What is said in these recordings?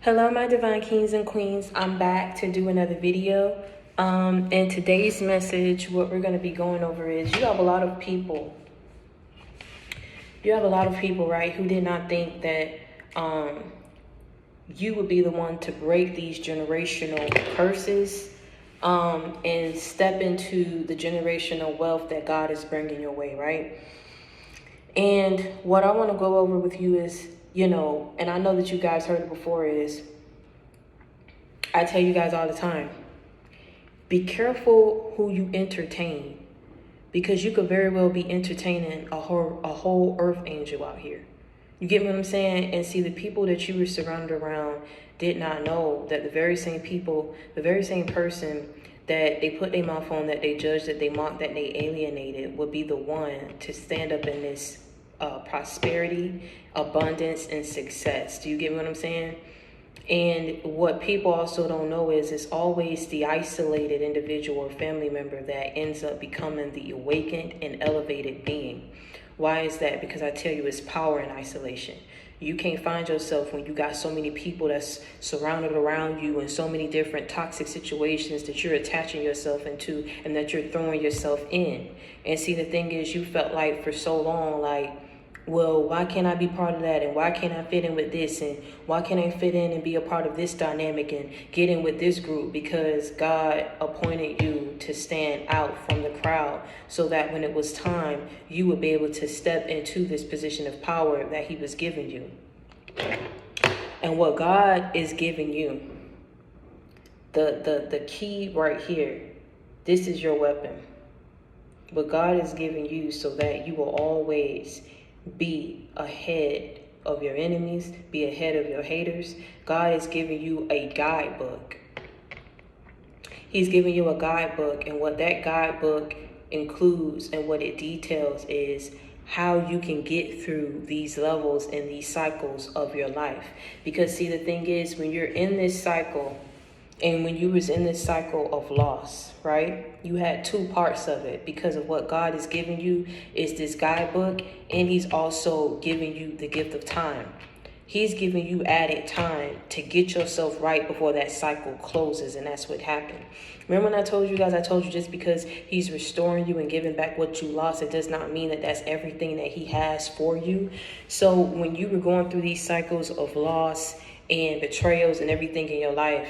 Hello, my divine kings and queens. I'm back to do another video. And today's message, what we're going to be going over is you have a lot of people, right, who did not think that you would be the one to break these generational curses and step into the generational wealth that God is bringing your way, right? And what I want to go over with you is, and I know that you guys heard it before, is I tell you guys all the time, be careful who you entertain, because you could very well be entertaining a whole earth angel out here. You get what I'm saying? And see, the people that you were surrounded around did not know that the very same people, the very same person that they put their mouth on, that they judged, that they mocked, that they alienated, would be the one to stand up in this prosperity, abundance, and success. Do you get what I'm saying? And what people also don't know is it's always the isolated individual or family member that ends up becoming the awakened and elevated being. Why is that? Because I tell you, it's power in isolation. You can't find yourself when you got so many people that's surrounded around you in so many different toxic situations that you're attaching yourself into and that you're throwing yourself in. And see, the thing is, you felt like for so long, like, well, why can't I be part of that? And why can't I fit in with this? And why can't I fit in and be a part of this dynamic and get in with this group? Because God appointed you to stand out from the crowd so that when it was time, you would be able to step into this position of power that He was giving you. And what God is giving you, the key right here, this is your weapon. What God is giving you so that you will always be ahead of your enemies, be ahead of your haters. God is giving you a guidebook. He's giving you a guidebook, and what that guidebook includes and what it details is how you can get through these levels and these cycles of your life. Because see, the thing is, when you're in this cycle, and when you was in this cycle of loss, right, you had two parts of it, because of what God is giving you is this guidebook, and He's also giving you the gift of time. He's giving you added time to get yourself right before that cycle closes, and that's what happened. Remember when I told you guys, I told you just because He's restoring you and giving back what you lost, it does not mean that that's everything that He has for you. So when you were going through these cycles of loss and betrayals and everything in your life,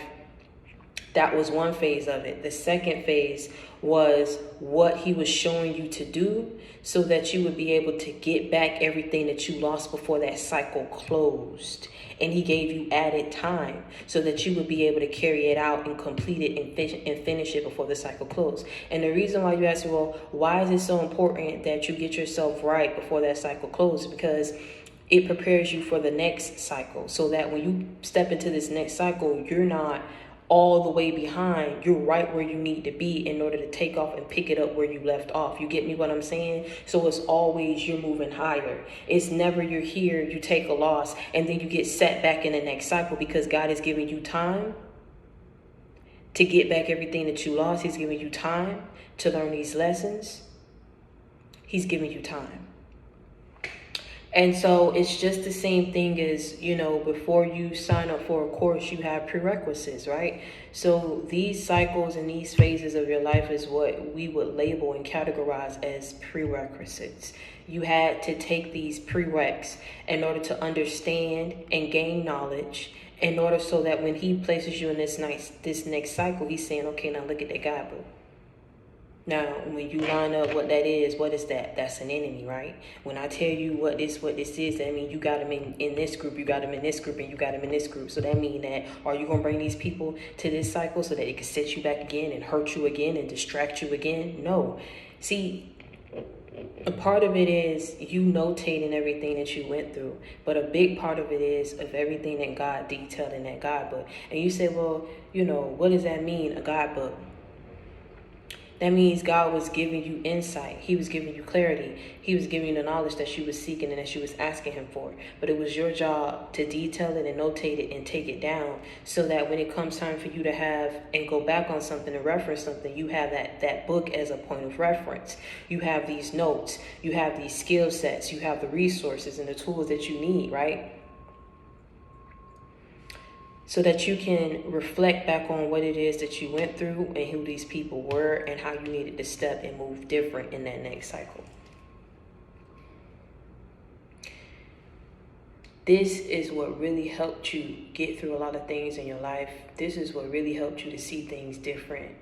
that was one phase of it. The second phase was what He was showing you to do so that you would be able to get back everything that you lost before that cycle closed. And He gave you added time so that you would be able to carry it out and complete it and finish it before the cycle closed. And the reason why you ask, well, why is it so important that you get yourself right before that cycle closes? Because it prepares you for the next cycle, so that when you step into this next cycle, you're not all the way behind. You're right where you need to be in order to take off and pick it up where you left off. You get me what I'm saying? So it's always you're moving higher. It's never you're here, you take a loss, and then you get set back in the next cycle, because God is giving you time to get back everything that you lost. He's giving you time to learn these lessons. He's giving you time. And so it's just the same thing as, before you sign up for a course, you have prerequisites, right? So these cycles and these phases of your life is what we would label and categorize as prerequisites. You had to take these prereqs in order to understand and gain knowledge, in order so that when He places you in this next cycle, He's saying, okay, now look at that guidebook. Now, when you line up what that is, what is that? That's an enemy, right? When I tell you what this is, that means you got them in this group, you got them in this group, and you got them in this group. So that means that, are you going to bring these people to this cycle so that it can set you back again and hurt you again and distract you again? No. See, a part of it is you notating everything that you went through, but a big part of it is of everything that God detailed in that guidebook. And you say, well, what does that mean, a guidebook? That means God was giving you insight. He was giving you clarity. He was giving you the knowledge that you was seeking and that you was asking Him for. But it was your job to detail it and notate it and take it down, so that when it comes time for you to have and go back on something and reference something, you have that book as a point of reference. You have these notes. You have these skill sets. You have the resources and the tools that you need, right? so that you can reflect back on what it is that you went through and who these people were and how you needed to step and move different in that next cycle. This is what really helped you get through a lot of things in your life. This is what really helped you to see things different,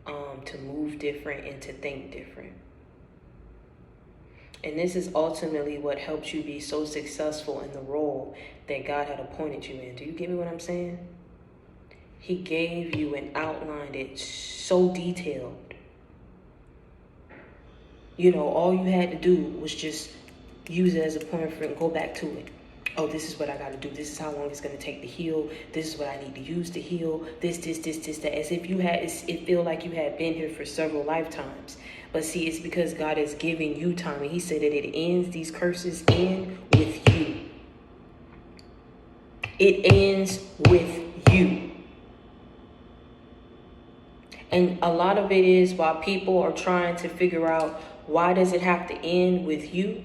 to move different, and to think different. And this is ultimately what helps you be so successful in the role that God had appointed you in. Do you get me what I'm saying? He gave you and outlined it so detailed. You know, all you had to do was just use it as a point for and go back to it. Oh, this is what I got to do. This is how long it's going to take to heal. This is what I need to use to heal. This, that. As if it feel like you had been here for several lifetimes. But see, it's because God is giving you time. And he said that it ends, these curses end with you. It ends with you. And a lot of it is while people are trying to figure out, why does it have to end with you?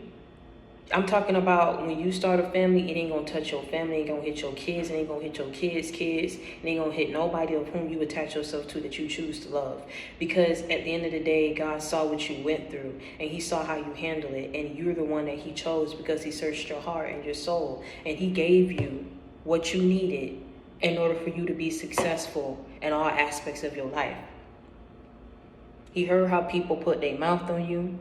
I'm talking about when you start a family, it ain't going to touch your family, it ain't going to hit your kids, it ain't going to hit your kids, it ain't going to hit nobody of whom you attach yourself to that you choose to love. Because at the end of the day, God saw what you went through and he saw how you handle it. And you're the one that he chose because he searched your heart and your soul. And he gave you what you needed in order for you to be successful in all aspects of your life. He heard how people put their mouth on you.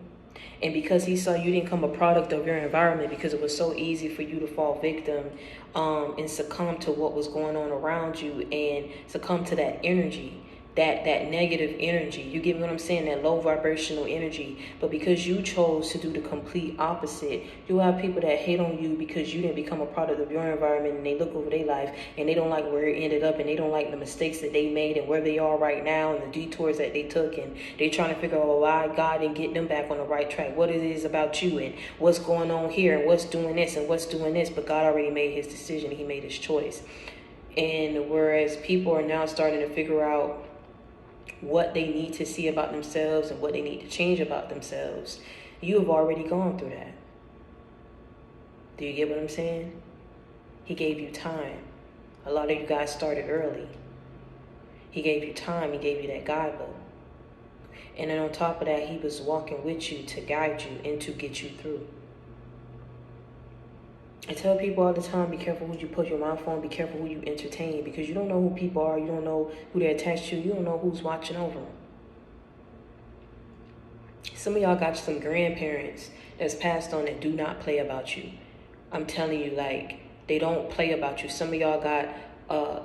And because he saw you didn't come a product of your environment, because it was so easy for you to fall victim and succumb to what was going on around you and succumb to that energy, that negative energy. You get what I'm saying? That low vibrational energy. But because you chose to do the complete opposite, you'll have people that hate on you because you didn't become a product of your environment, and they look over their life and they don't like where it ended up, and they don't like the mistakes that they made and where they are right now and the detours that they took, and they trying to figure out why God didn't get them back on the right track, what it is about you and what's going on here and what's doing this and what's doing this. But God already made his decision. He made his choice. And whereas people are now starting to figure out what they need to see about themselves and what they need to change about themselves, you have already gone through that. Do you get what I'm saying? He gave you time. A lot of you guys started early. He gave you time. He gave you that guidebook. And then on top of that, he was walking with you to guide you and to get you through. I tell people all the time, be careful who you put your mouth on, be careful who you entertain, because you don't know who people are, you don't know who they're attached to, you don't know who's watching over them. Some of y'all got some grandparents that's passed on that do not play about you. I'm telling you, like, they don't play about you. Some of y'all got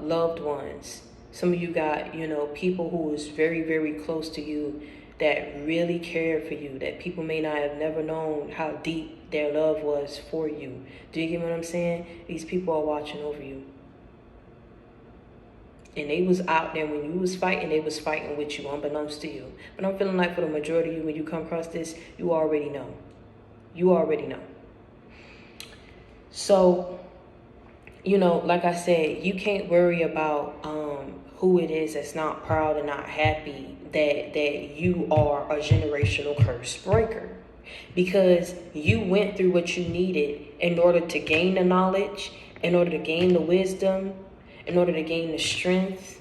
loved ones. Some of you got, people who is very, very close to you that really care for you, that people may not have never known how deep their love was for you. Do you get what I'm saying? These people are watching over you. And they was out there when you was fighting, they was fighting with you, unbeknownst to you. But I'm feeling like for the majority of you, when you come across this, you already know. You already know. So, like I said, you can't worry about who it is that's not proud and not happy that you are a generational curse breaker. Because you went through what you needed in order to gain the knowledge, in order to gain the wisdom, in order to gain the strength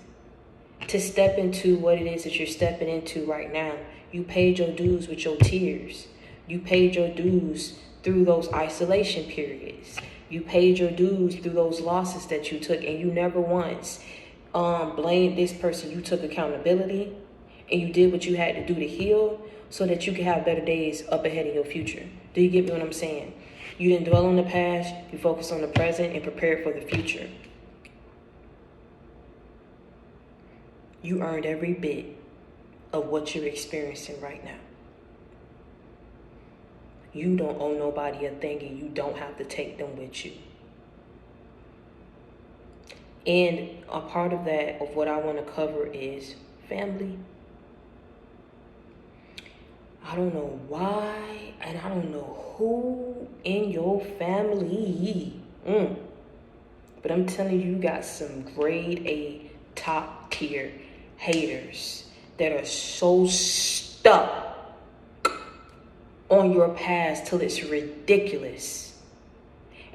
to step into what it is that you're stepping into right now. You paid your dues with your tears. You paid your dues through those isolation periods. You paid your dues through those losses that you took, and you never once blamed this person. You took accountability and you did what you had to do to heal so that you can have better days up ahead in your future. Do you get me what I'm saying? You didn't dwell on the past, you focused on the present and prepared for the future. You earned every bit of what you're experiencing right now. You don't owe nobody a thing, and you don't have to take them with you. And a part of that, of what I want to cover, is family. I don't know why, and I don't know who in your family. But I'm telling you, you got some grade A, top tier haters that are so stuck on your past till it's ridiculous.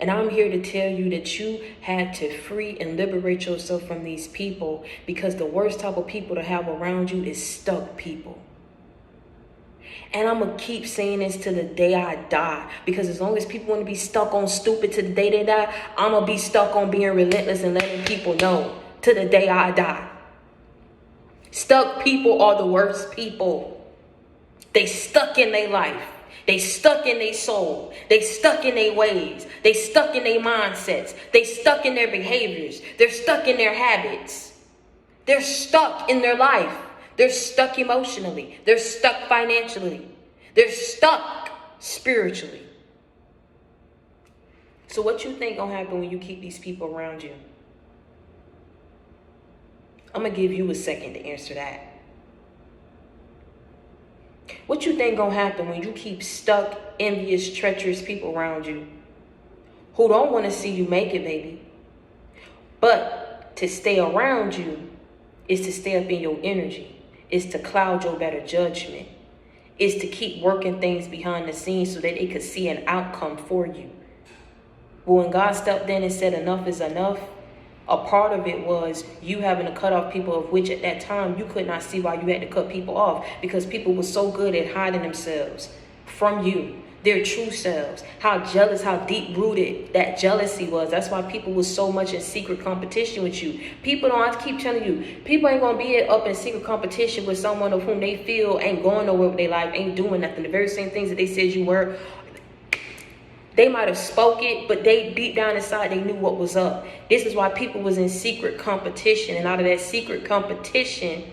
And I'm here to tell you that you had to free and liberate yourself from these people, because the worst type of people to have around you is stuck people. And I'm going to keep saying this to the day I die, because as long as people want to be stuck on stupid to the day they die, I'm going to be stuck on being relentless and letting people know to the day I die. Stuck people are the worst people. They stuck in their life. They stuck in their soul. They stuck in their ways. They stuck in their mindsets. They stuck in their behaviors. They're stuck in their habits. They're stuck in their life. They're stuck emotionally. They're stuck financially. They're stuck spiritually. So what you think gonna happen when you keep these people around you? I'm gonna give you a second to answer that. What you think gonna happen when you keep stuck, envious, treacherous people around you who don't want to see you make it, baby? But to stay around you is to stay up in your energy, is to cloud your better judgment, is to keep working things behind the scenes so that they could see an outcome for you. But when God stepped in and said enough is enough, a part of it was you having to cut off people of which at that time you could not see why you had to cut people off, because people were so good at hiding themselves from you, their true selves, how jealous, how deep rooted that jealousy was. That's why people was so much in secret competition with you. People don't, I keep telling you, people ain't gonna be up in secret competition with someone of whom they feel ain't going nowhere with their life, ain't doing nothing. The very same things that they said you were, they might have spoke it, but they deep down inside, they knew what was up. This is why people was in secret competition. And out of that secret competition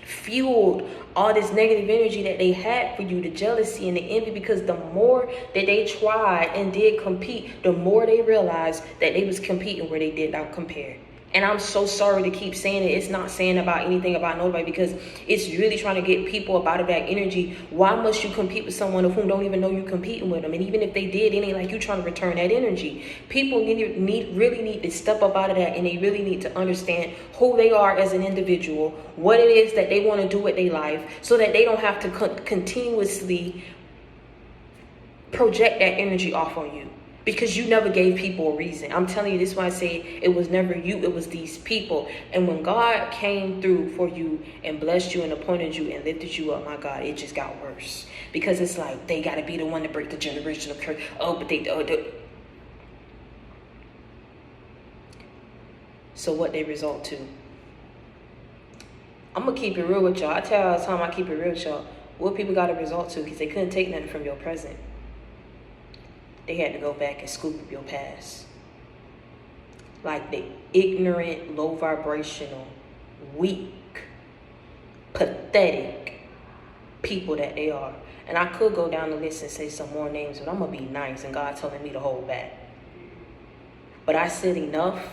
fueled all this negative energy that they had for you, the jealousy and the envy, because the more that they tried and did compete, the more they realized that they was competing where they did not compare. And I'm so sorry to keep saying it. It's not saying about anything about nobody, because it's really trying to get people up out of that energy. Why must you compete with someone of whom don't even know you're competing with them? And even if they did, it ain't like you trying to return that energy. People really need to step up out of that, and they really need to understand who they are as an individual, what it is that they want to do with their life, so that they don't have to continuously project that energy off on you. Because you never gave people a reason. I'm telling you, this is why I say it was never you, it was these people. And when God came through for you and blessed you and appointed you and lifted you up, my God, it just got worse. Because it's like, they got to be the one to break the generational curse. So what they result to? I'm going to keep it real with y'all. I tell y'all all the time, I keep it real with y'all. What people got to result to? Because they couldn't take nothing from your present. They had to go back and scoop up your past. Like the ignorant, low vibrational, weak, pathetic people that they are. And I could go down the list and say some more names, but I'm going to be nice, and God telling me to hold back. But I said enough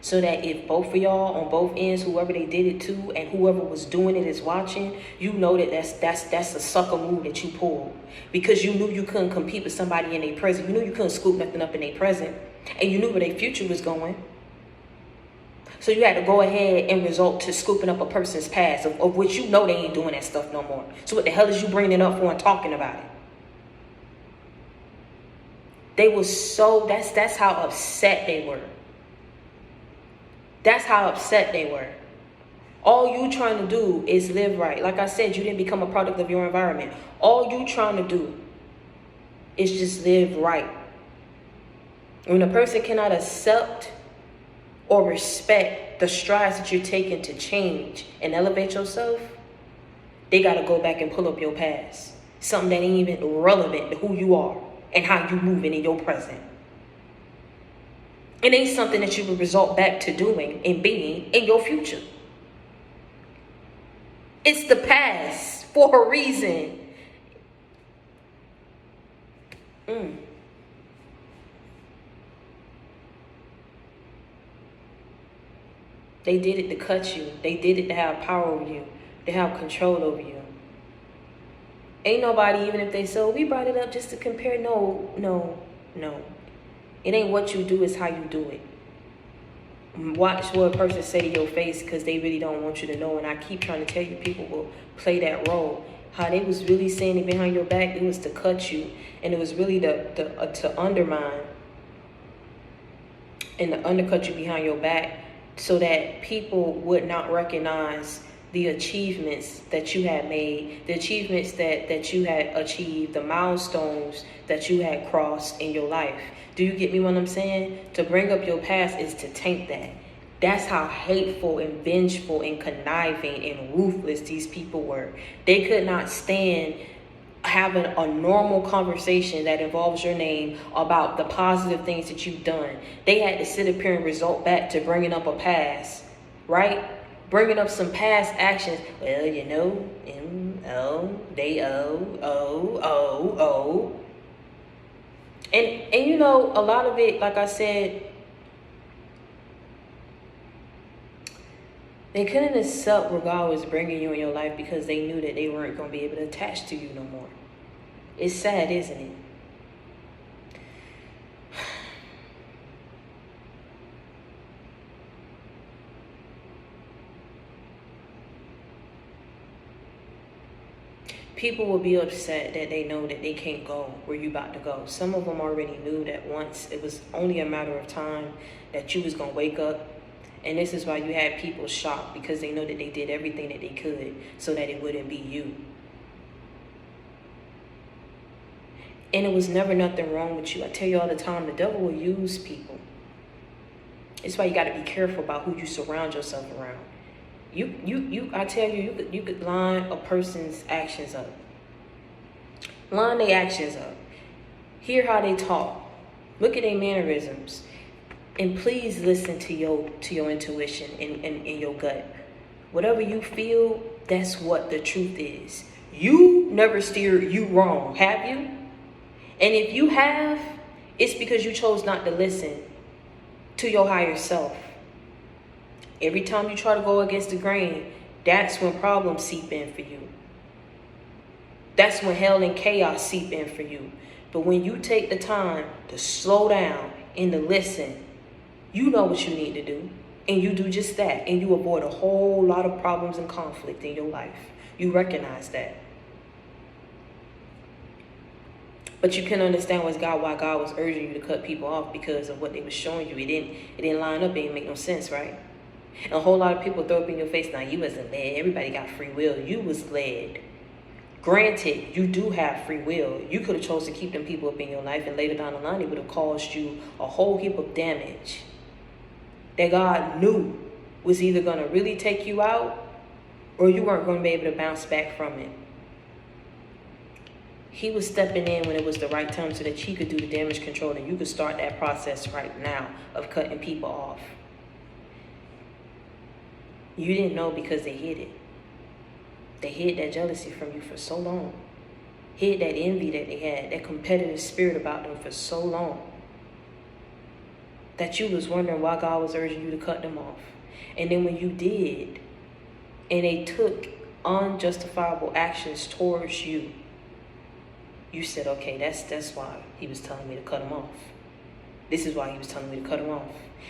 so that if both of y'all on both ends, whoever they did it to and whoever was doing it is watching, you know that that's a sucker move that you pulled. Because you knew you couldn't compete with somebody in their present. You knew you couldn't scoop nothing up in their present. And you knew where their future was going. So you had to go ahead and resort to scooping up a person's past, of which you know they ain't doing that stuff no more. So what the hell is you bringing it up for and talking about it? They were so, that's how upset they were. That's how upset they were. All you trying to do is live right. Like I said, you didn't become a product of your environment. All you trying to do is just live right. When a person cannot accept or respect the strides that you're taking to change and elevate yourself, they got to go back and pull up your past. Something that ain't even relevant to who you are and how you moving in your present. It ain't something that you will resort back to doing and being in your future. It's the past for a reason. They did it to cut you. They did it to have power over you, to have control over you. Ain't nobody, even if they say, we brought it up just to compare. No. It ain't what you do, it's how you do it. Watch what a person say to your face, because they really don't want you to know. And I keep trying to tell you, people will play that role. How they was really saying it behind your back, it was to cut you. And it was really to undermine and to undercut you behind your back so that people would not recognize the achievements that you had made, the achievements that you had achieved, the milestones that you had crossed in your life. Do you get me what I'm saying? To bring up your past is to taint that. That's how hateful and vengeful and conniving and ruthless these people were. They could not stand having a normal conversation that involves your name about the positive things that you've done. They had to sit up here and resort back to bringing up a past, right? Bringing up some past actions. Well, you know, they owe. And you know, a lot of it, like I said, they couldn't accept where God was bringing you in your life because they knew that they weren't going to be able to attach to you no more. It's sad, isn't it? People will be upset that they know that they can't go where you about to go. Some of them already knew that once it was only a matter of time that you was going to wake up. And this is why you had people shocked, because they know that they did everything that they could so that it wouldn't be you. And it was never nothing wrong with you. I tell you all the time, the devil will use people. It's why you got to be careful about who you surround yourself around. I tell you, you could line a person's actions up. Line their actions up. Hear how they talk. Look at their mannerisms. And please listen to your intuition and your gut. Whatever you feel, that's what the truth is. You never steered you wrong, have you? And if you have, it's because you chose not to listen to your higher self. Every time you try to go against the grain, that's when problems seep in for you. That's when hell and chaos seep in for you. But when you take the time to slow down and to listen, you know what you need to do. And you do just that. And you avoid a whole lot of problems and conflict in your life. You recognize that. But you can understand why God was urging you to cut people off, because of what they were showing you. It didn't line up. It didn't make no sense, right? And a whole lot of people throw up in your face, now you wasn't led. Everybody got free will. You was led. Granted, you do have free will. You could have chosen to keep them people up in your life, and later down the line, it would have caused you a whole heap of damage that God knew was either going to really take you out, or you weren't going to be able to bounce back from it. He was stepping in when it was the right time so that he could do the damage control, and you could start that process right now of cutting people off. You didn't know because they hid it. They hid that jealousy from you for so long. Hid that envy that they had, that competitive spirit about them for so long, that you was wondering why God was urging you to cut them off. And then when you did, and they took unjustifiable actions towards you, you said, okay, that's why he was telling me to cut them off. This is why he was telling me to cut them off.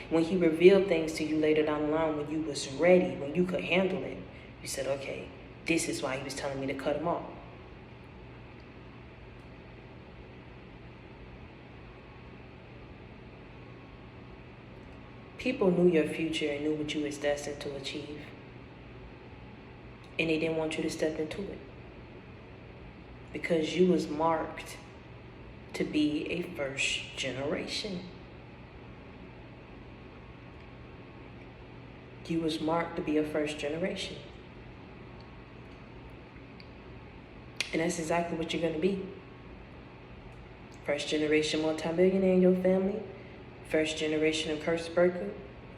When he revealed things to you later down the line, when you was ready, when you could handle it, you said, okay, this is why he was telling me to cut them off. People knew your future and knew what you was destined to achieve. And they didn't want you to step into it, because you was marked to be a first generation. You was marked to be a first generation. And that's exactly what you're going to be. First generation multimillionaire in your family. First generation curse breaker.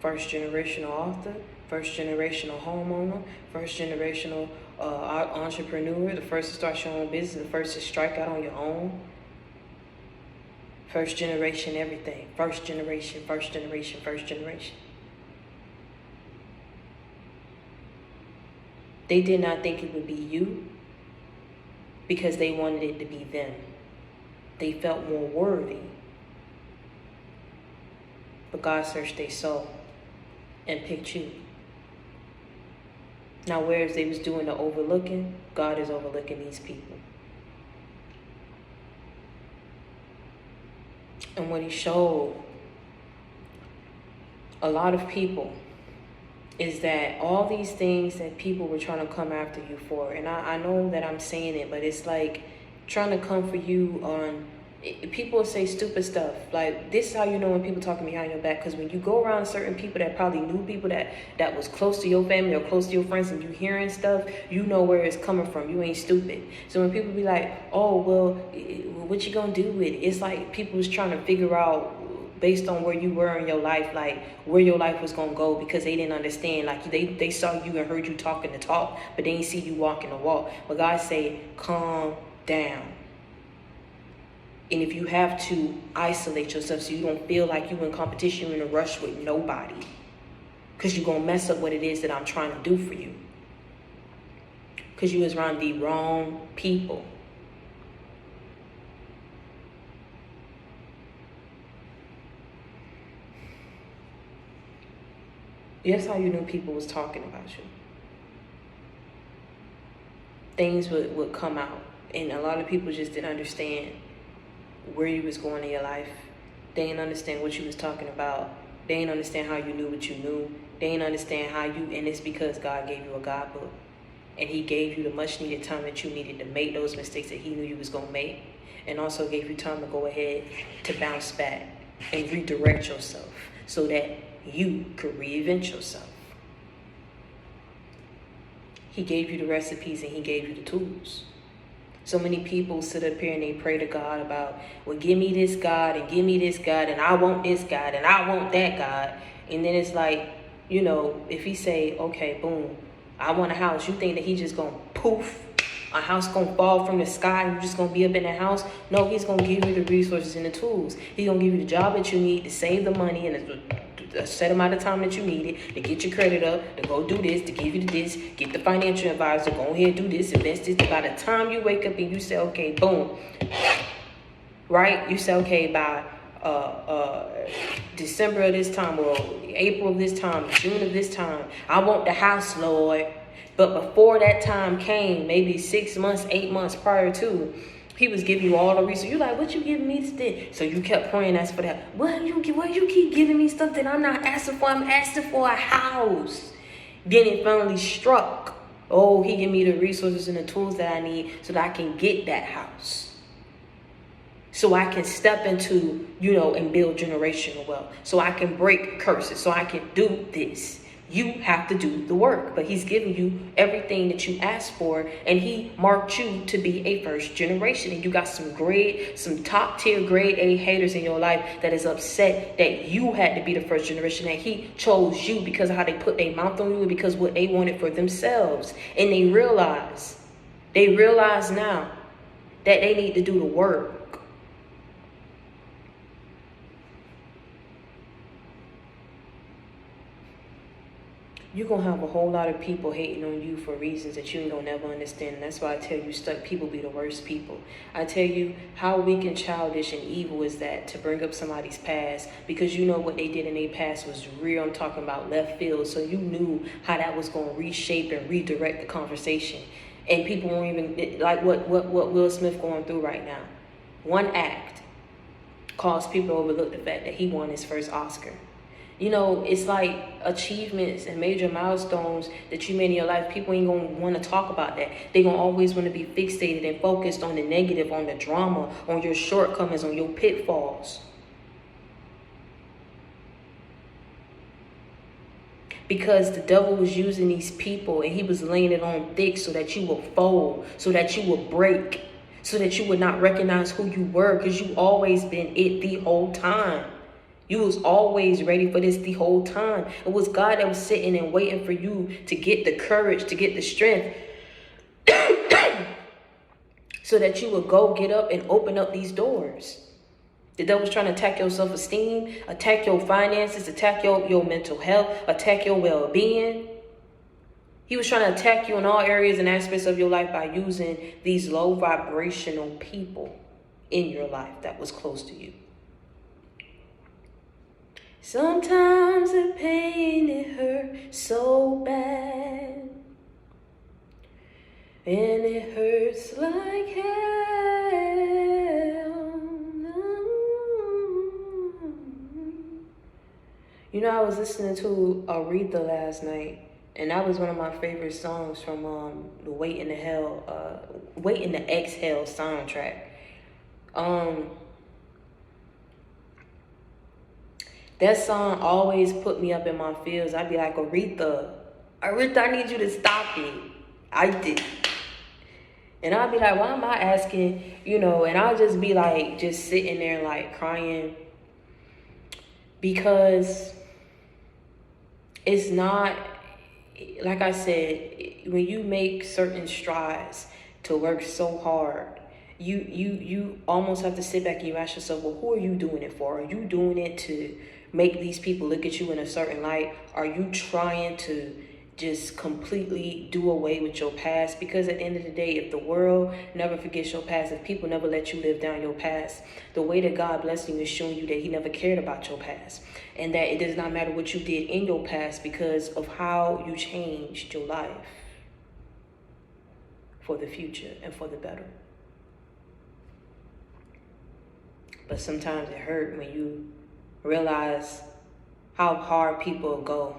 First generational author. First generational homeowner. First generational entrepreneur. The first to start your own business. The first to strike out on your own. First generation everything. First generation, first generation, first generation. They did not think it would be you, because they wanted it to be them. They felt more worthy. But God searched their soul and picked you. Now, whereas they was doing the overlooking, God is overlooking these people. And what he showed a lot of people is that all these things that people were trying to come after you for, and I know that I'm saying it, but it's like trying to come for you on, people say stupid stuff. Like, this is how you know when people talking behind your back, because when you go around certain people that probably knew people that was close to your family or close to your friends, and you hearing stuff, you know where it's coming from. You ain't stupid. So when people be like, oh, well, what you gonna do with it? It's like people was trying to figure out based on where you were in your life, like where your life was gonna go, because they didn't understand. Like they saw you and heard you talking the talk, but they didn't see you walking the walk. But God say, calm down. And if you have to isolate yourself so you don't feel like you in competition, you're in a rush with nobody, because you're gonna mess up what it is that I'm trying to do for you, because you was around the wrong people. That's how you knew people was talking about you. Things would come out, and a lot of people just didn't understand where you was going in your life. They didn't understand what you was talking about. They didn't understand how you knew what you knew. They didn't understand how you, and it's because God gave you a guidebook, and he gave you the much needed time that you needed to make those mistakes that he knew you was going to make, and also gave you time to go ahead to bounce back and redirect yourself so that you could reinvent yourself. He gave you the recipes and he gave you the tools. So many people sit up here and they pray to God about, well, give me this God and give me this God, and I want this God and I want that God. And then it's like, you know, if he say, okay, boom, I want a house, you think that he just gonna poof, a house gonna fall from the sky and you're just gonna be up in that house? No, he's gonna give you the resources and the tools. He's gonna give you the job that you need to save the money and a set amount of time that you need it to get your credit up, to go do this, to give you this, get the financial advisor, go ahead, do this, invest this. By the time you wake up and you say, okay, boom, right? You say, okay, by December of this time, or April of this time, June of this time, I want the house, Lord. But before that time came, maybe 6 months, 8 months prior to, he was giving you all the resources. You're like, what you giving me this? So you kept praying, ask for that. Why you keep giving me stuff that I'm not asking for? I'm asking for a house. Then it finally struck. Oh, he gave me the resources and the tools that I need so that I can get that house. So I can step into, and build generational wealth. So I can break curses. So I can do this. You have to do the work, but he's giving you everything that you asked for, and he marked you to be a first generation. And you got some top tier grade A haters in your life that is upset that you had to be the first generation, that he chose you because of how they put their mouth on you and because what they wanted for themselves. And they realize now that they need to do the work. You're going to have a whole lot of people hating on you for reasons that you ain't going to never understand. And that's why I tell you, stuck people be the worst people. I tell you how weak and childish and evil is that to bring up somebody's past, because you know what they did in their past was real. I'm talking about left field. So you knew how that was going to reshape and redirect the conversation. And people won't even, like what Will Smith going through right now. One act caused people to overlook the fact that he won his first Oscar. It's like achievements and major milestones that you made in your life. People ain't going to want to talk about that. They're going to always want to be fixated and focused on the negative, on the drama, on your shortcomings, on your pitfalls. Because the devil was using these people and he was laying it on thick so that you will fold, so that you will break, so that you would not recognize who you were, because you always been it the whole time. You was always ready for this the whole time. It was God that was sitting and waiting for you to get the courage, to get the strength, so that you would go get up and open up these doors. The devil was trying to attack your self-esteem, attack your finances, attack your mental health, attack your well-being. He was trying to attack you in all areas and aspects of your life by using these low vibrational people in your life that was close to you. Sometimes the pain, it hurts so bad, and it hurts like hell. You know, I was listening to Aretha last night, and that was one of my favorite songs from the Wait in the Exhale soundtrack. That song always put me up in my feels. I'd be like, Aretha, I need you to stop it. I did. And I'd be like, why am I asking, and I'll just be like, just sitting there like crying. Because it's not, like I said, when you make certain strides to work so hard, you almost have to sit back and you ask yourself, well, who are you doing it for? Are you doing it to make these people look at you in a certain light? Are you trying to just completely do away with your past? Because at the end of the day, if the world never forgets your past, if people never let you live down your past, the way that God blessed you is showing you that he never cared about your past, and that it does not matter what you did in your past because of how you changed your life for the future and for the better. But sometimes it hurt when you realize how hard people go.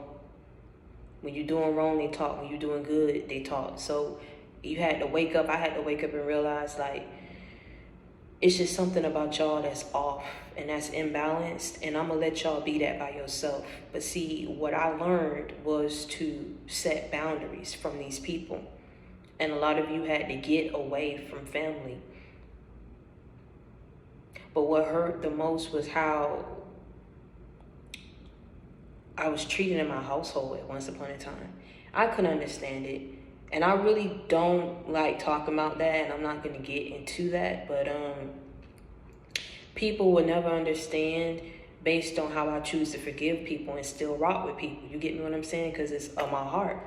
When you're doing wrong, they talk. When you're doing good, they talk. So you had to wake up. I had to wake up and realize, like, it's just something about y'all that's off and that's imbalanced. And I'm going to let y'all be that by yourself. But see, what I learned was to set boundaries from these people. And a lot of you had to get away from family. But what hurt the most was how I was treated in my household at once upon a time. I couldn't understand it. And I really don't like talking about that, and I'm not going to get into that. But people will never understand based on how I choose to forgive people and still rock with people. You get me what I'm saying? Because it's of my heart.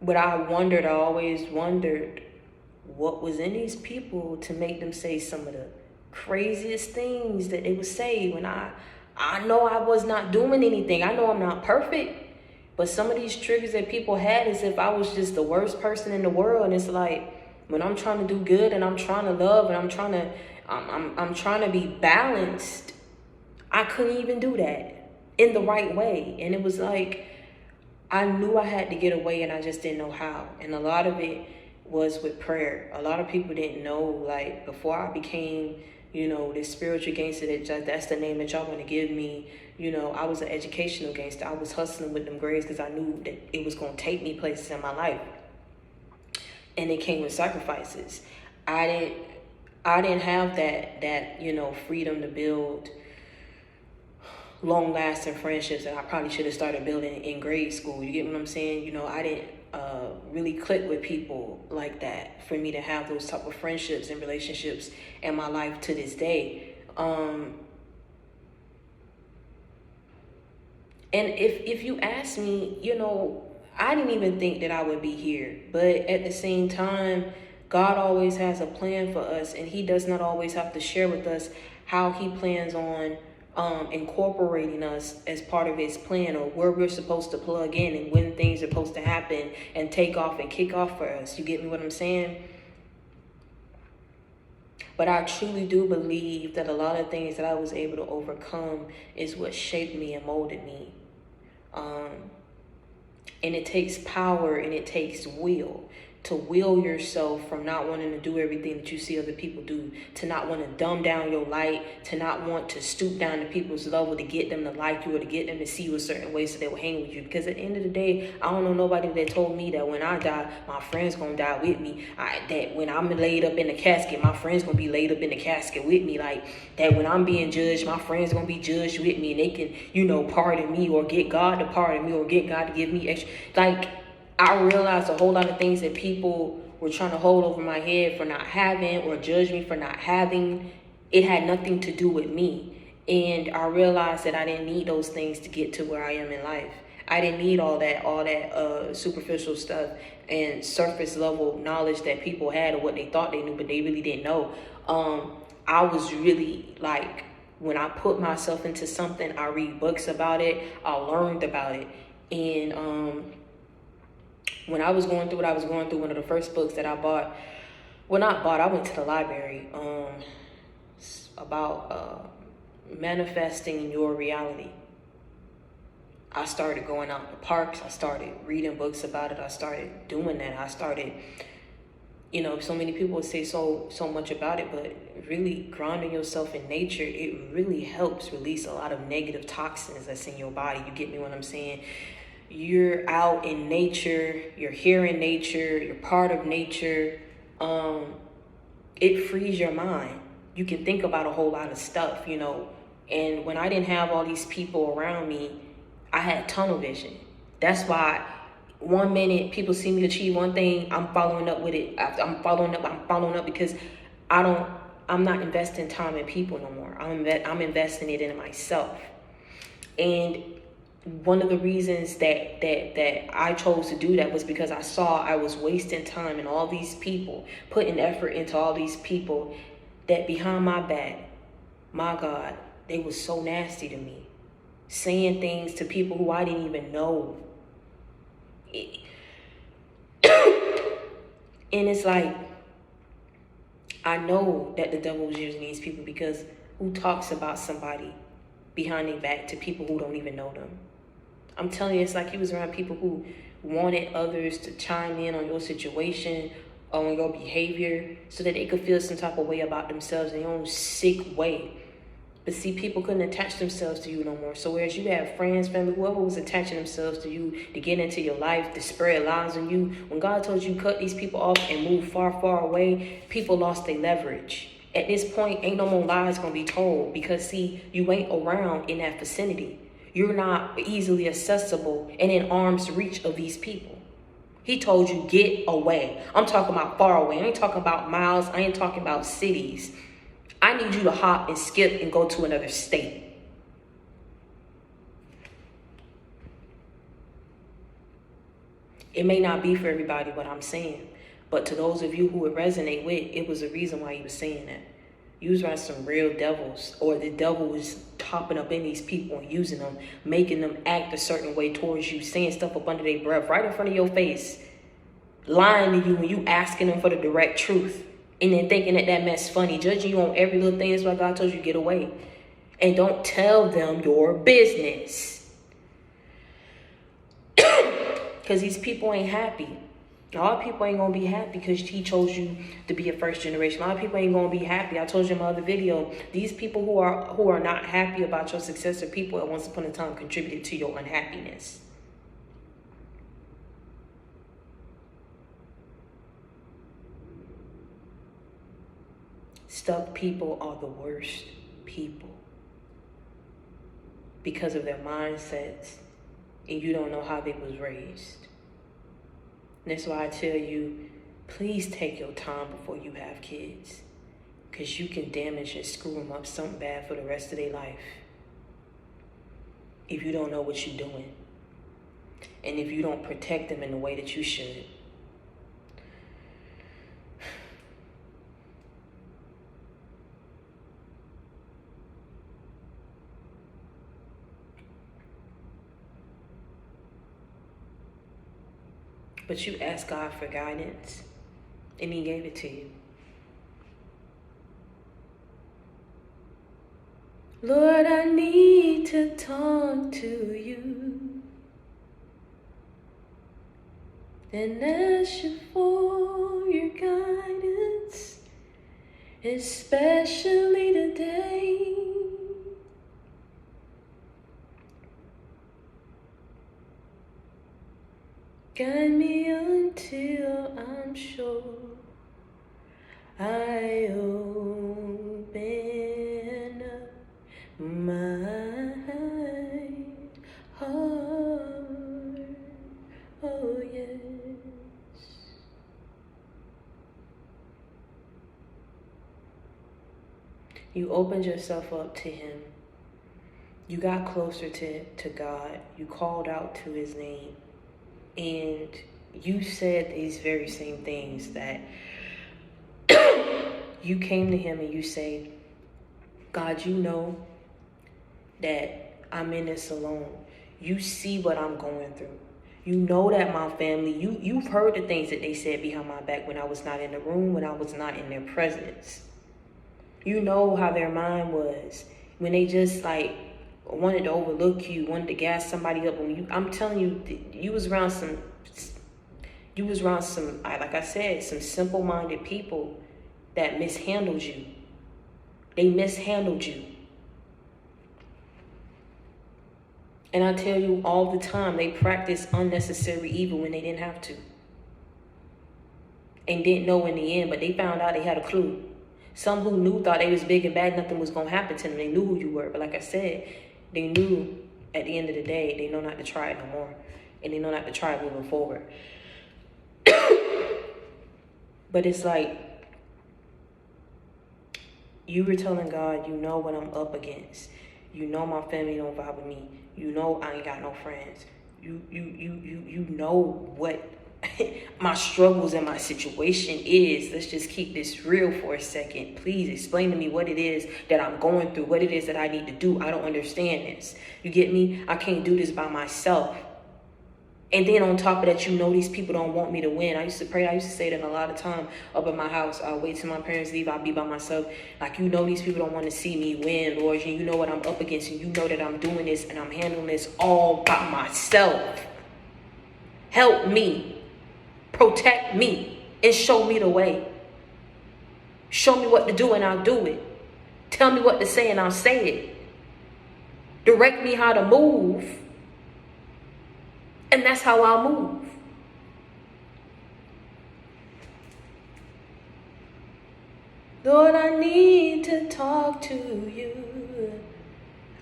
But I always wondered what was in these people to make them say some of the craziest things that they would say when I know I was not doing anything. I know I'm not perfect. But some of these triggers that people had is if I was just the worst person in the world. And it's like, when I'm trying to do good and I'm trying to love and I'm trying to be balanced, I couldn't even do that in the right way. And it was like, I knew I had to get away and I just didn't know how. And a lot of it was with prayer. A lot of people didn't know, like, before I became, this spiritual gangster, that's the name that y'all want to give me. I was an educational gangster. I was hustling with them grades because I knew that it was going to take me places in my life. And it came with sacrifices. I didn't have that freedom to build long-lasting friendships that I probably should have started building in grade school. You get what I'm saying? I didn't really click with people like that for me to have those type of friendships and relationships in my life to this day. And if you ask me, I didn't even think that I would be here. But at the same time, God always has a plan for us, and he does not always have to share with us how he plans on incorporating us as part of his plan, or where we're supposed to plug in and when things are supposed to happen and take off and kick off for us. You get me what I'm saying? But I truly do believe that a lot of things that I was able to overcome is what shaped me and molded me. And it takes power and it takes will to will yourself from not wanting to do everything that you see other people do, to not want to dumb down your light, to not want to stoop down to people's level to get them to like you or to get them to see you a certain way so they will hang with you. Because at the end of the day, I don't know nobody that told me that when I die, my friend's going to die with me. That when I'm laid up in the casket, my friend's going to be laid up in the casket with me. Like, that when I'm being judged, my friend's going to be judged with me, and they can, pardon me or get God to pardon me or get God to give me extra. Like, I realized a whole lot of things that people were trying to hold over my head for not having, or judge me for not having. It had nothing to do with me. And I realized that I didn't need those things to get to where I am in life. I didn't need all that superficial stuff and surface level knowledge that people had of what they thought they knew, but they really didn't know. I was really like, when I put myself into something, I read books about it, I learned about it. And when I was going through what I was going through, one of the first books that I bought, I went to the library about manifesting your reality. I started going out to parks. I started reading books about it. I started doing that. I started, so many people would say so much about it, but really grounding yourself in nature, it really helps release a lot of negative toxins that's in your body. You get me what I'm saying? You're out in nature, you're here in nature, you're part of nature. It frees your mind. You can think about a whole lot of stuff, And when I didn't have all these people around me, I had tunnel vision. That's why 1 minute people see me achieve one thing, I'm following up with it. I'm following up because I'm not investing time in people no more. I'm investing it in myself. And one of the reasons that I chose to do that was because I saw I was wasting time in all these people, putting effort into all these people that behind my back, my God, they was so nasty to me. Saying things to people who I didn't even know. And it's like, I know that the devil was using these people, because who talks about somebody behind their back to people who don't even know them? I'm telling you, it's like he was around people who wanted others to chime in on your situation or on your behavior so that they could feel some type of way about themselves in their own sick way. But see, people couldn't attach themselves to you no more. So whereas you have friends, family, whoever was attaching themselves to you to get into your life, to spread lies on you, when God told you cut these people off and move far, far away, people lost their leverage. At this point, ain't no more lies going to be told, because see, you ain't around in that vicinity. You're not easily accessible and in arm's reach of these people. He told you get away. I'm talking about far away. I ain't talking about miles. I ain't talking about cities. I need you to hop and skip and go to another state. It may not be for everybody what I'm saying, but to those of you who would resonate with, it was a reason why he was saying that. You was around some real devils, or the devil was hopping up in these people and using them, making them act a certain way towards you, saying stuff up under their breath right in front of your face, lying to you when you asking them for the direct truth. And then thinking that mess funny, judging you on every little thing. That's why God told you to get away. And don't tell them your business. Because these people ain't happy. A lot of people ain't going to be happy because he chose you to be a first generation. A lot of people ain't going to be happy. I told you in my other video, these people who are not happy about your success are people that once upon a time contributed to your unhappiness. Stuck people are the worst people because of their mindsets, and you don't know how they was raised. And that's why I tell you, please take your time before you have kids, because you can damage and screw them up something bad for the rest of their life if you don't know what you're doing, and if you don't protect them in the way that you should. But you asked God for guidance, and he gave it to you. Lord, I need to talk to you and ask you for your guidance, especially today. Guide me until I'm sure I open up my heart. Oh yes. You opened yourself up to him. You got closer to God. You called out to his name. And you said these very same things, that you came to him and you say, God, you know that I'm in this alone. You see what I'm going through. You know that my family, you've heard the things that they said behind my back when I was not in the room, when I was not in their presence. You know how their mind was. when they just like wanted to overlook you, wanted to gas somebody up. When you, I'm telling you, you was around some, like I said, some simple-minded people that mishandled you. They mishandled you. And I tell you all the time, they practice unnecessary evil when they didn't have to. And didn't know in the end, but they found out they had a clue. Some who knew thought they was big and bad, nothing was going to happen to them. They knew who you were. But like I said, they knew at the end of the day, they know not to try it no more. And they know not to try it moving forward. But it's like, you were telling God, you know what I'm up against. You know my family don't vibe with me. You know I ain't got no friends. You know what my struggles and my situation is. Let's just keep this real for a second. Please explain to me what it is that I'm going through, what it is that I need to do. I don't understand this. You get me? I can't do this by myself. And then on top of that, you know these people don't want me to win. I used to pray. I used to say that a lot of time up at my house. I'll wait till my parents leave. I'll be by myself. Like, you know these people don't want to see me win, Lord. And you know what I'm up against. And you know that I'm doing this and I'm handling this all by myself. Help me. Protect me. And show me the way. Show me what to do and I'll do it. Tell me what to say and I'll say it. Direct me how to move. And that's how I'll move. Lord, I need to talk to you.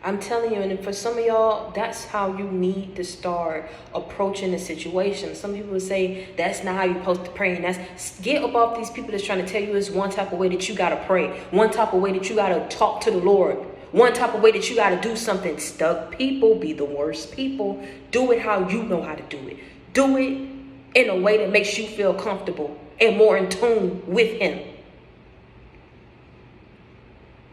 I'm telling you, and for some of y'all, that's how you need to start approaching the situation. Some people would say that's not how you're supposed to pray. And that's, get above these people that's trying to tell you it's one type of way that you got to pray. One type of way that you got to talk to the Lord. One type of way that you got to do something. Stuck people be the worst people. Do it how you know how to do it. Do it in a way that makes you feel comfortable and more in tune with him.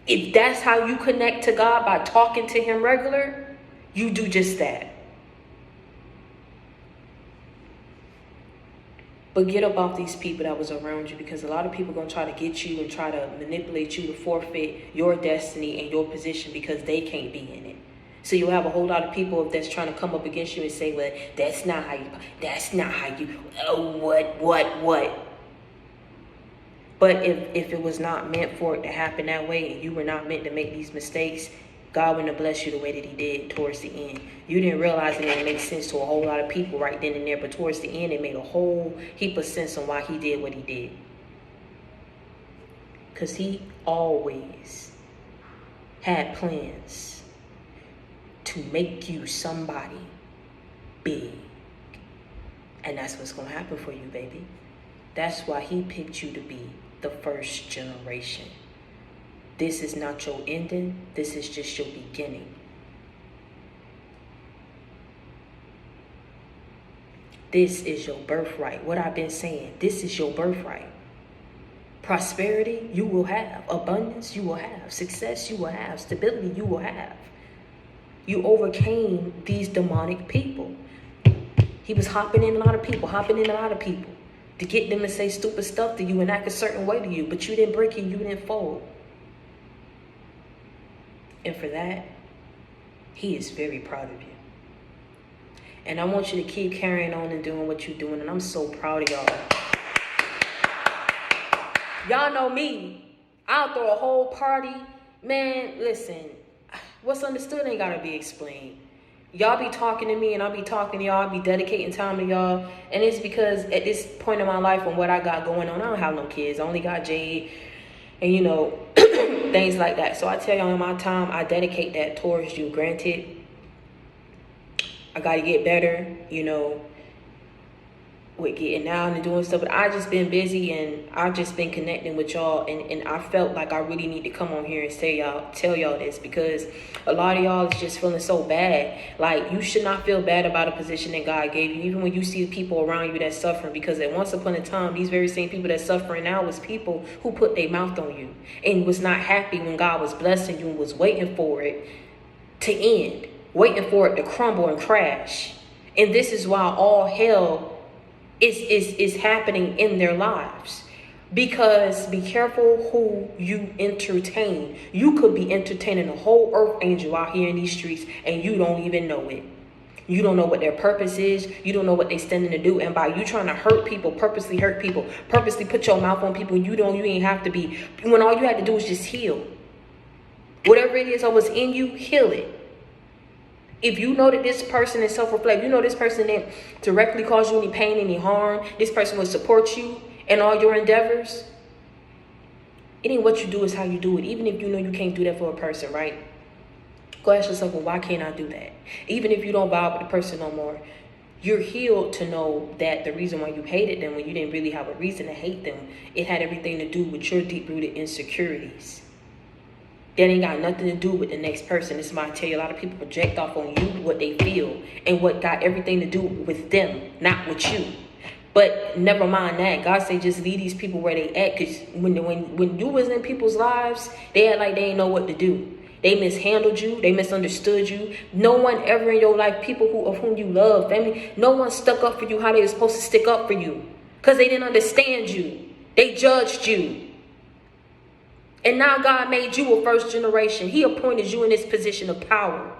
If that's how you connect to God, by talking to him regular, you do just that. But get up off these people that was around you, because a lot of people are going to try to get you and try to manipulate you to forfeit your destiny and your position because they can't be in it. So you'll have a whole lot of people that's trying to come up against you and say, well, that's not how you, what? But if it was not meant for it to happen that way, and you were not meant to make these mistakes, God wouldn't have blessed you the way that he did towards the end. You didn't realize it didn't make sense to a whole lot of people right then and there, but towards the end, it made a whole heap of sense on why he did what he did. Because he always had plans to make you somebody big. And that's what's going to happen for you, baby. That's why he picked you to be the first generation. This is not your ending. This is just your beginning. This is your birthright. What I've been saying, this is your birthright. Prosperity, you will have. Abundance, you will have. Success, you will have. Stability, you will have. You overcame these demonic people. He was hopping in a lot of people to get them to say stupid stuff to you and act a certain way to you, but you didn't break it, you didn't fold. And for that, he is very proud of you. And I want you to keep carrying on and doing what you're doing. And I'm so proud of y'all. Y'all know me. I'll throw a whole party. Man, listen. What's understood ain't got to be explained. Y'all be talking to me and I'll be talking to y'all. I'll be dedicating time to y'all. And it's because at this point in my life and what I got going on, I don't have no kids. I only got Jade and, you know, things like that. So I tell y'all in my time, I dedicate that towards you. Granted, I got to get better, you know, with getting out and doing stuff. But I just been busy and I've just been connecting with y'all. And I felt like I really need to come on here and tell y'all this, because a lot of y'all is just feeling so bad. Like, you should not feel bad about a position that God gave you, even when you see people around you that's suffering. Because at once upon a time, these very same people that's suffering now was people who put their mouth on you and was not happy when God was blessing you and was waiting for it to end, waiting for it to crumble and crash. And this is why all hell is happening in their lives. Because be careful who you entertain. You could be entertaining a whole earth angel out here in these streets and you don't even know it. You don't know what their purpose is. You don't know what they're standing to do. And by you trying to hurt people, purposely put your mouth on people, you ain't have to be. When all you had to do is just heal. Whatever it is that was in you, heal it. If you know that this person is self-reflect, you know this person didn't directly cause you any pain, any harm, this person will support you in all your endeavors. It ain't what you do, it's how you do it. Even if you know you can't do that for a person, right? Go ask yourself, well, why can't I do that? Even if you don't vibe with the person no more, you're healed to know that the reason why you hated them when you didn't really have a reason to hate them, it had everything to do with your deep-rooted insecurities. That ain't got nothing to do with the next person. This is why I tell you, a lot of people project off on you what they feel and what got everything to do with them, not with you. But never mind that. God say just leave these people where they at. Because when you was in people's lives, they act like they ain't know what to do. They mishandled you. They misunderstood you. No one ever in your life, people of whom you love, family, no one stuck up for you how they were supposed to stick up for you. Because they didn't understand you. They judged you. And now God made you a first generation. He appointed you in this position of power.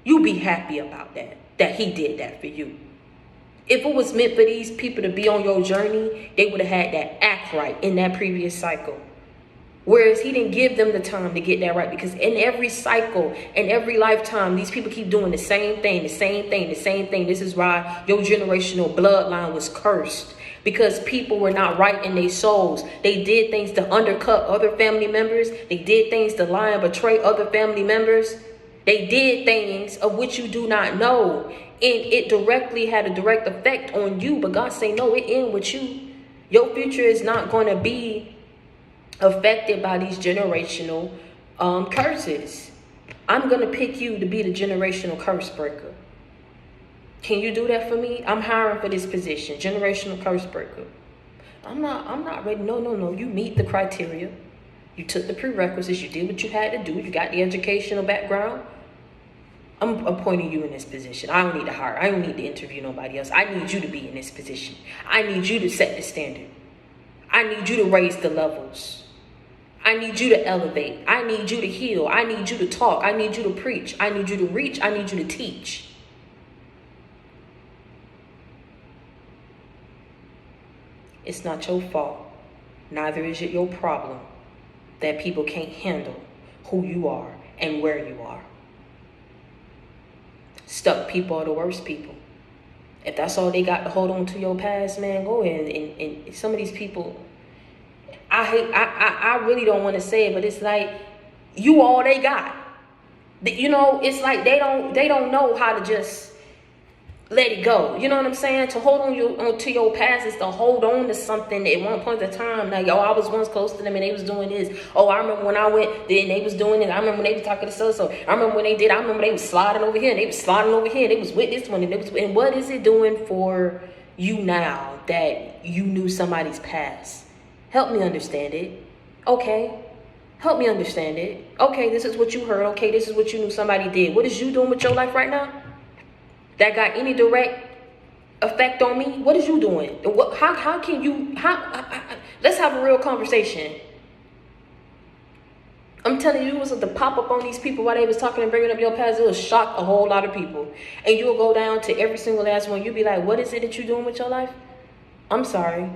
You be happy about that he did that for you. If it was meant for these people to be on your journey, they would have had that act right in that previous cycle. Whereas he didn't give them the time to get that right, because in every cycle, in every lifetime, these people keep doing the same thing. This is why your generational bloodline was cursed, because people were not right in their souls. They did things to undercut other family members. They did things to lie and betray other family members. They did things of which you do not know. And it directly had a direct effect on you. But God say, no, it ends with you. Your future is not going to be affected by these generational curses. I'm going to pick you to be the generational curse breaker. Can you do that for me? I'm hiring for this position, generational curse breaker. I'm not ready. No. You meet the criteria. You took the prerequisites. You did what you had to do. You got the educational background. I'm appointing you in this position. I don't need to hire. I don't need to interview nobody else. I need you to be in this position. I need you to set the standard. I need you to raise the levels. I need you to elevate. I need you to heal. I need you to talk. I need you to preach. I need you to reach. I need you to teach. It's not your fault. Neither is it your problem that people can't handle who you are and where you are. Stuck people are the worst people. If that's all they got to hold on to your past, man, go ahead and some of these people, I really don't want to say it, but it's like you all they got. You know, it's like they don't know how to just let it go. You know what I'm saying? To hold on to your past is to hold on to something at one point in time. Like, I was once close to them and they was doing this. Oh, I remember when I went, then they was doing it. I remember when they was talking to so. I remember when they did. I remember they was sliding over here and they was sliding over here. They was with this one and and what is it doing for you now that you knew somebody's past? Help me understand it. Okay. Help me understand it. Okay, this is what you heard. Okay, this is what you knew somebody did. What is you doing with your life right now that got any direct effect on me? What is you doing? How can you, let's have a real conversation. I'm telling you, it was to pop up on these people while they was talking and bringing up your past. It will shock a whole lot of people. And you'll go down to every single last one. You'll be like, what is it that you're doing with your life? I'm sorry.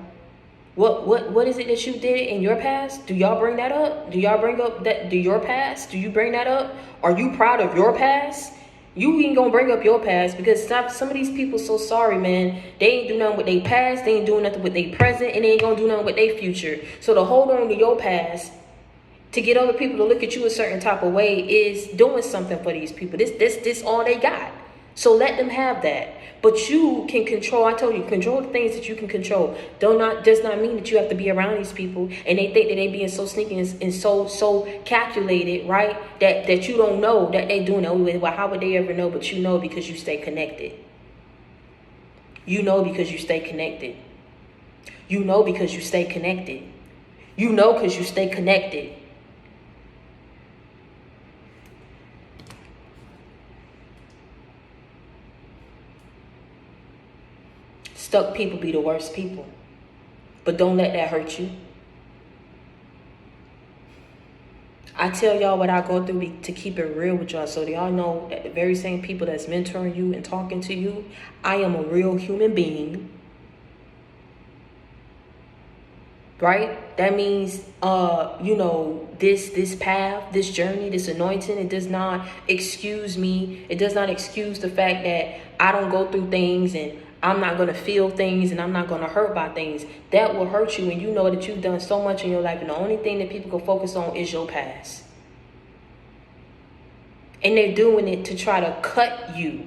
What is it that you did in your past? Do y'all bring that up? Do y'all bring up your past? Do you bring that up? Are you proud of your past? You ain't gonna bring up your past, because some of these people so sorry, man. They ain't do nothing with their past. They ain't doing nothing with their present, and they ain't gonna do nothing with their future. So to hold on to your past, to get other people to look at you a certain type of way, is doing something for these people. This all they got. So let them have that. But you can control. I told you, control the things that you can control. Does not mean that you have to be around these people and they think that they being so sneaky and so calculated, right? That you don't know that they doing it. Well, how would they ever know? But you know, because you stay connected. You know, because you stay connected. You know, because you stay connected. You know, because you stay connected. Stuck people be the worst people. But don't let that hurt you. I tell y'all what I go through to keep it real with y'all, so that y'all know that the very same people that's mentoring you and talking to you, I am a real human being. Right? That means, this path, this journey, this anointing, it does not excuse me. It does not excuse the fact that I don't go through things and I'm not going to feel things and I'm not going to hurt by things. That will hurt you when you know that you've done so much in your life and the only thing that people can focus on is your past. And they're doing it to try to cut you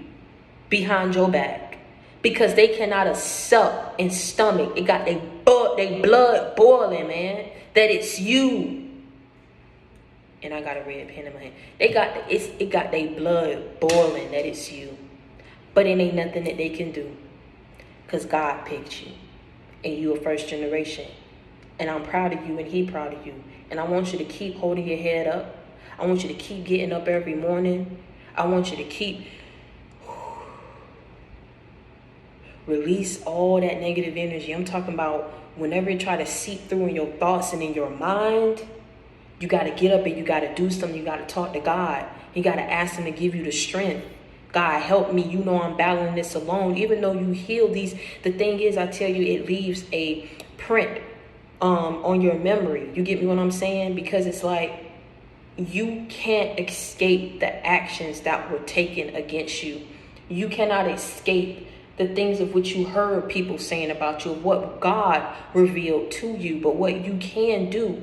behind your back because they cannot accept and stomach. It got they blood boiling, man, that it's you. And I got a red pen in my hand. It got their blood boiling that it's you. But it ain't nothing that they can do. Because God picked you. And you a first generation. And I'm proud of you and he proud of you. And I want you to keep holding your head up. I want you to keep getting up every morning. I want you to keep release all that negative energy. I'm talking about whenever it try to seep through in your thoughts and in your mind, you got to get up and you got to do something. You got to talk to God. You got to ask him to give you the strength. God, help me. You know I'm battling this alone. Even though you heal these, the thing is, I tell you, it leaves a print on your memory. You get me what I'm saying? Because it's like you can't escape the actions that were taken against you. You cannot escape the things of which you heard people saying about you, what God revealed to you. But what you can do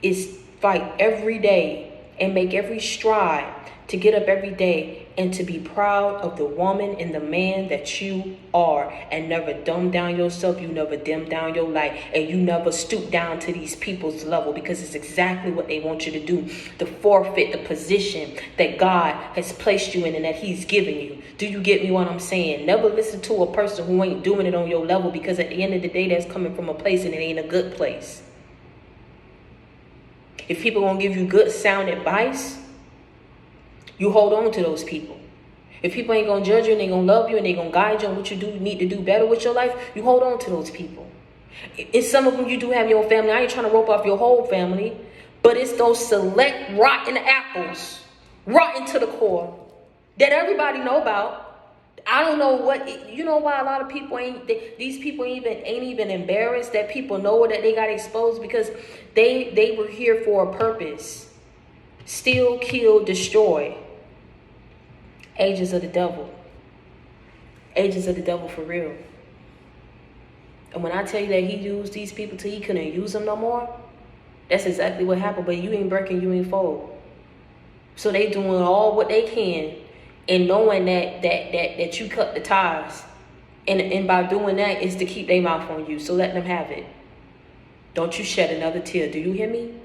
is fight every day and make every stride to get up every day and to be proud of the woman and the man that you are, and never dumb down yourself. You never dim down your light, and you never stoop down to these people's level, because it's exactly what they want you to do, to forfeit the position that God has placed you in and that he's given you. Do you get me what I'm saying? Never listen to a person who ain't doing it on your level, because at the end of the day, that's coming from a place and it ain't a good place. If people gonna give you good sound advice, you hold on to those people. If people ain't gonna judge you and they gonna love you and they gonna guide you on what you need to do better with your life, you hold on to those people. In some of them, you do have your family. I ain't trying to rope off your whole family, but it's those select rotten apples, rotten to the core, that everybody know about. I don't know what, you know why a lot of people these people ain't even embarrassed that people know that they got exposed, because they were here for a purpose. Steal, kill, destroy. Agents of the devil. Agents of the devil for real. And when I tell you that he used these people till he couldn't use them no more, that's exactly what happened. But you ain't breaking, you ain't fold. So they doing all what they can, and knowing that you cut the ties. And by doing that is to keep their mouth on you. So let them have it. Don't you shed another tear. Do you hear me?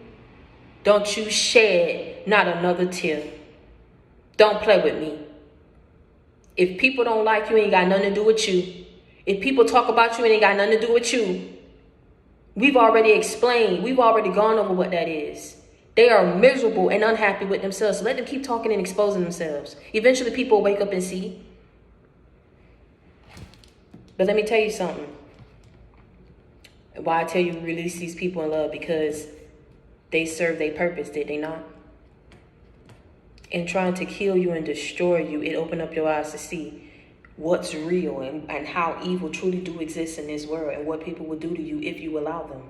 Don't you shed not another tear. Don't play with me. If people don't like you, it ain't got nothing to do with you. If people talk about you, it ain't got nothing to do with you. We've already explained. We've already gone over what that is. They are miserable and unhappy with themselves. So let them keep talking and exposing themselves. Eventually, people wake up and see. But let me tell you something. Why I tell you release these people in love, because they serve their purpose, did they not? In trying to kill you and destroy you, it opened up your eyes to see what's real and how evil truly do exist in this world, and what people will do to you if you allow them.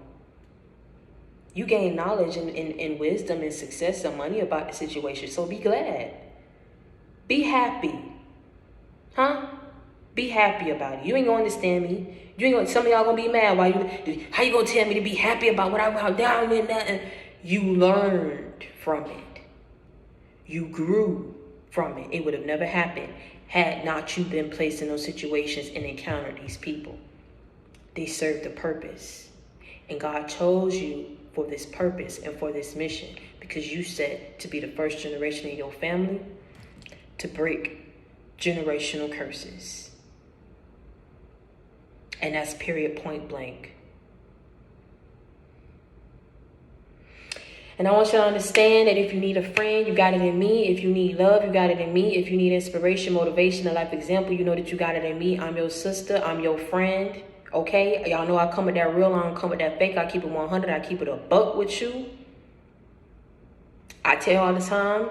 You gain knowledge and wisdom and success and money about the situation, so be glad. Be happy. Huh? Be happy about it. You ain't gonna understand me. Some of y'all gonna be mad. How you gonna tell me to be happy about what I'm down in that? You learned from it. You grew from it. It would have never happened had not you been placed in those situations and encountered these people. They served a purpose. And God chose you for this purpose and for this mission, because you said to be the first generation in your family to break generational curses. And that's period, point blank. And I want you to understand that if you need a friend, you got it in me. If you need love, you got it in me. If you need inspiration, motivation, a life example, you know that you got it in me. I'm your sister. I'm your friend. Okay, y'all know I come with that real, I don't come with that fake. I keep it 100, I keep it a buck with you. I tell you all the time,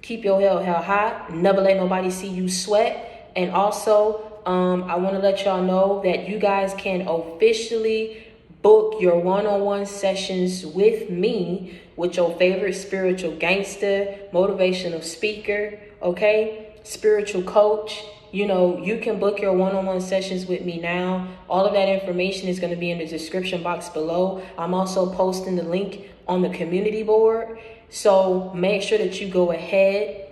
keep your head held high. Never let nobody see you sweat. And also, I want to let y'all know that you guys can officially book your one-on-one sessions with me, with your favorite spiritual gangster, motivational speaker, okay, spiritual coach. You know, you can book your one-on-one sessions with me now. All of that information is going to be in the description box below. I'm also posting the link on the community board. So make sure that you go ahead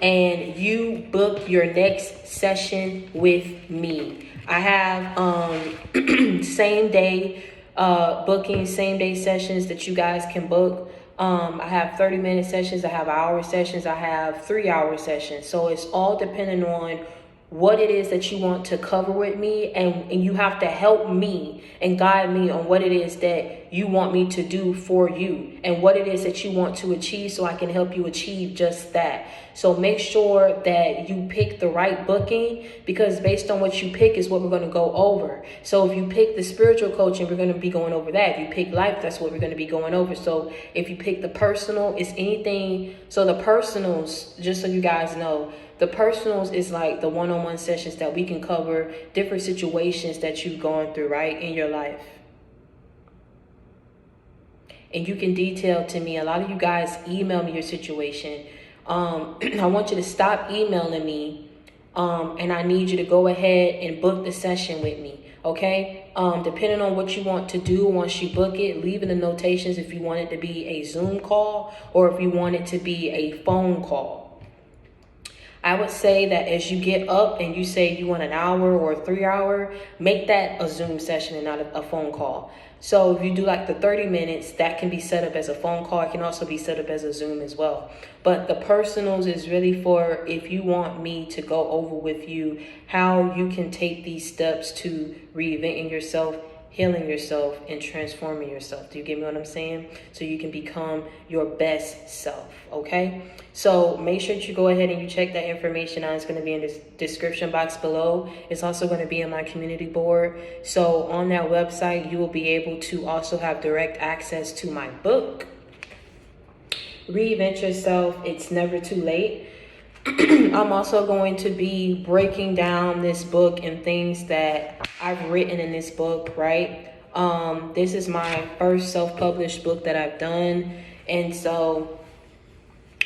and you book your next session with me. I have same day booking, same day sessions that you guys can book. I have 30-minute sessions, I have hour sessions, I have 3-hour sessions. So it's all depending on what it is that you want to cover with me, and you have to help me and guide me on what it is that you want me to do for you and what it is that you want to achieve, so I can help you achieve just that. So make sure that you pick the right booking, because based on what you pick is what we're going to go over. So if you pick the spiritual coaching, we're going to be going over that. If you pick life, that's what we're going to be going over. So if you pick the personal, it's anything. So the personals, just so you guys know, the personals is like the one-on-one sessions that we can cover different situations that you've gone through, right, in your life. And you can detail to me. A lot of you guys email me your situation. I want you to stop emailing me. And I need you to go ahead and book the session with me. Okay. Depending on what you want to do, once you book it, leave in the notations if you want it to be a Zoom call or if you want it to be a phone call. I would say that as you get up and you say you want an hour or a 3-hour, make that a Zoom session and not a phone call. So if you do like the 30 minutes, that can be set up as a phone call. It can also be set up as a Zoom as well. But the personals is really for if you want me to go over with you how you can take these steps to reinventing yourself, healing yourself, and transforming yourself. Do you get me what I'm saying? So you can become your best self, okay? So make sure that you go ahead and you check that information out. It's going to be in the description box below. It's also going to be in my community board. So on that website, you will be able to also have direct access to my book, Reinvent Yourself, It's Never Too Late. I'm also going to be breaking down this book and things that I've written in this book, right? This is my first self-published book that I've done. And so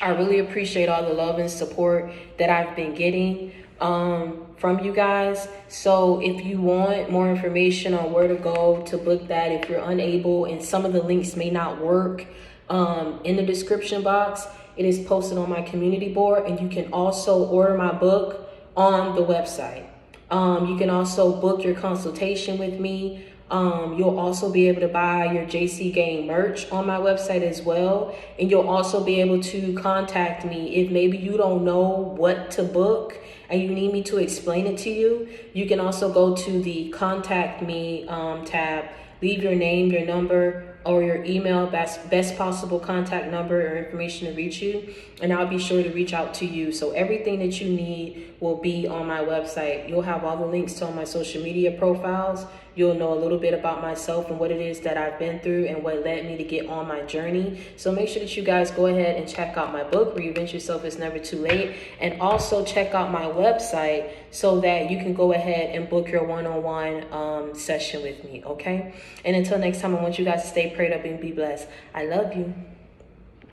I really appreciate all the love and support that I've been getting from you guys. So if you want more information on where to go to book that, if you're unable and some of the links may not work, in the description box, it is posted on my community board, and you can also order my book on the website. You can also book your consultation with me. You'll also be able to buy your JC Gang merch on my website as well. And you'll also be able to contact me if maybe you don't know what to book and you need me to explain it to you. You can also go to the contact me tab, leave your name, your number, or your email, best possible contact number or information to reach you, and I'll be sure to reach out to you. So everything that you need will be on my website. You'll have all the links to all my social media profiles. You'll know a little bit about myself and what it is that I've been through and what led me to get on my journey. So make sure that you guys go ahead and check out my book, Reinvent Yourself, It's Never Too Late. And also check out my website so that you can go ahead and book your one-on-one session with me, okay? And until next time, I want you guys to stay prayed up and be blessed. I love you.